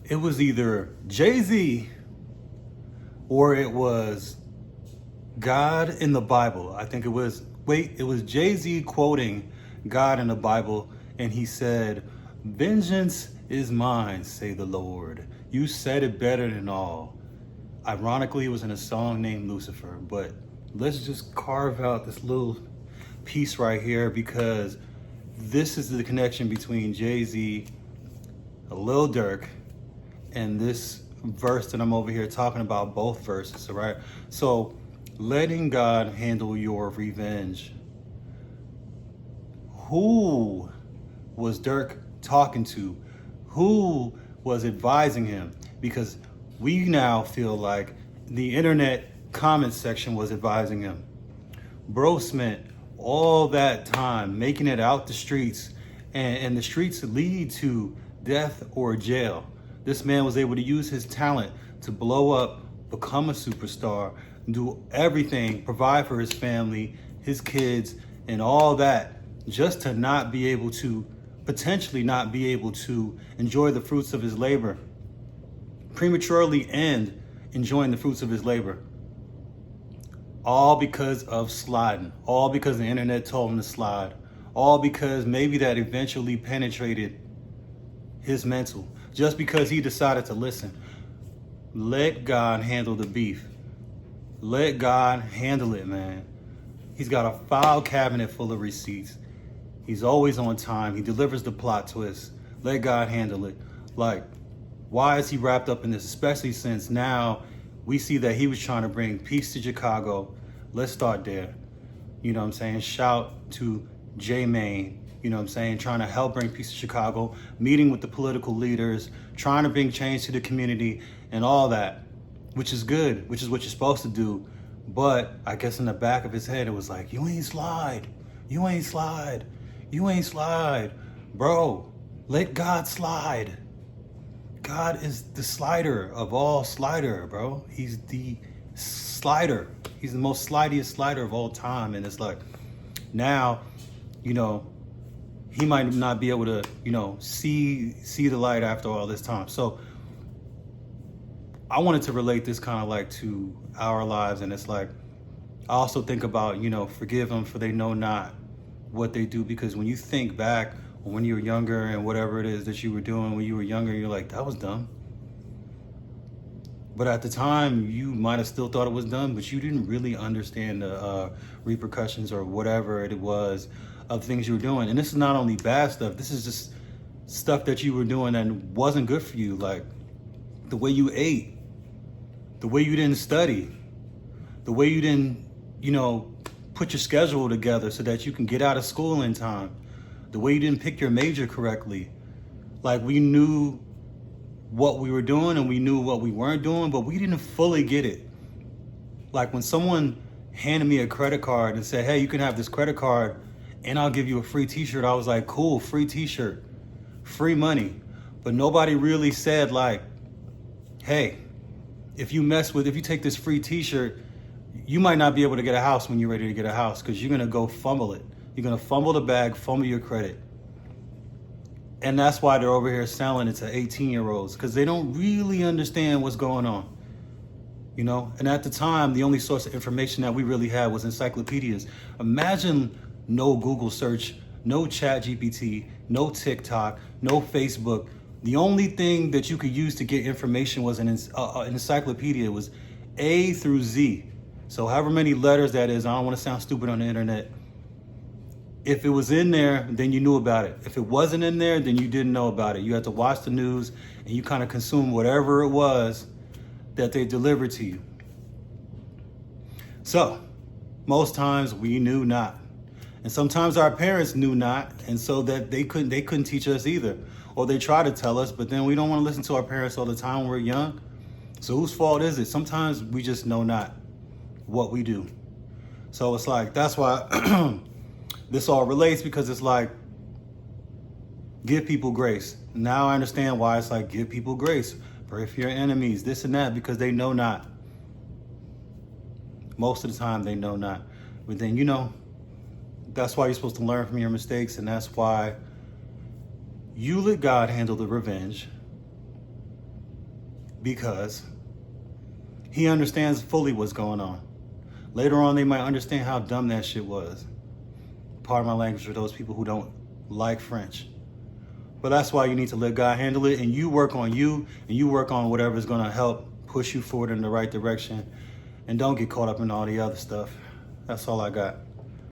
it was either Jay-Z or it was God in the Bible. I think it was, it was Jay-Z quoting God in the Bible, and he said, "Vengeance is mine, say the Lord. You said it better than all." Ironically, it was in a song named Lucifer, but let's just carve out this little piece right here because this is the connection between Jay-Z, Lil Durk, and this verse that I'm over here talking about, both verses, all right? So, letting God handle your revenge. Who was Durk talking to? Who was advising him? Because we now feel like the internet comment section was advising him. Bro spent all that time making it out the streets, and the streets lead to death or jail. This man was able to use his talent to blow up, become a superstar, do everything, provide for his family, his kids, and all that, just to not be able to, potentially not be able to enjoy the fruits of his labor, prematurely end enjoying the fruits of his labor. All because of sliding, all because the internet told him to slide, all because maybe that eventually penetrated his mental, just because he decided to listen. Let God handle the beef. Let God handle it, man. He's got a file cabinet full of receipts. He's always on time. He delivers the plot twist. Let God handle it. Like, why is he wrapped up in this? Especially since now we see that he was trying to bring peace to Chicago. Let's start there. You know what I'm saying? Shout to J Main. You know what I'm saying? Trying to help bring peace to Chicago, meeting with the political leaders, trying to bring change to the community and all that, which is good, which is what you're supposed to do. But I guess in the back of his head, it was like, you ain't slide. You ain't slide. You ain't slide. Bro, let God slide. God is the slider of all slider, bro. He's the slider. He's the most slidiest slider of all time. And it's like, now, you know, he might not be able to, you know, see the light after all this time. So I wanted to relate this kind of like to our lives. And it's like, I also think about, you know, forgive them for they know not what they do. Because when you think back when you were younger and whatever it is that you were doing when you were younger, you're like, that was dumb. But at the time, you might have still thought it was dumb, but you didn't really understand the repercussions or whatever it was of things you were doing. And this is not only bad stuff, this is just stuff that you were doing that wasn't good for you. Like the way you ate, the way you didn't study, the way you didn't, you know, put your schedule together so that you can get out of school in time, the way you didn't pick your major correctly. Like we knew what we were doing and we knew what we weren't doing, but we didn't fully get it. Like when someone handed me a credit card and said, hey, you can have this credit card and I'll give you a free t-shirt. I was like, cool, free t-shirt, free money. But nobody really said like, hey, if you take this free t-shirt, you might not be able to get a house when you're ready to get a house because you're gonna go fumble it. You're gonna fumble the bag, fumble your credit. And that's why they're over here selling it to 18-year-olds, because they don't really understand what's going on. You know? And at the time, the only source of information that we really had was encyclopedias. Imagine no Google search, no Chat GPT, no TikTok, no Facebook. The only thing that you could use to get information was an encyclopedia. It was A through Z. So however many letters that is, I don't want to sound stupid on the internet. If it was in there, then you knew about it. If it wasn't in there, then you didn't know about it. You had to watch the news and you kind of consume whatever it was that they delivered to you. So most times we knew not. And sometimes our parents knew not, and so that they couldn't teach us either. Or they try to tell us, but then we don't want to listen to our parents all the time when we're young. So whose fault is it? Sometimes we just know not what we do. So it's like, that's why this all relates, because it's like, give people grace. Now I understand why it's like, give people grace. Pray for your enemies, this and that, because they know not. Most of the time they know not. But then, you know, that's why you're supposed to learn from your mistakes, and that's why you let God handle the revenge. because he understands fully what's going on. Later on, they might understand how dumb that shit was. Pardon my language for those people who don't like French. But that's why you need to let God handle it, and you work on you, and you work on whatever's gonna help push you forward in the right direction, and don't get caught up in all the other stuff. That's all I got.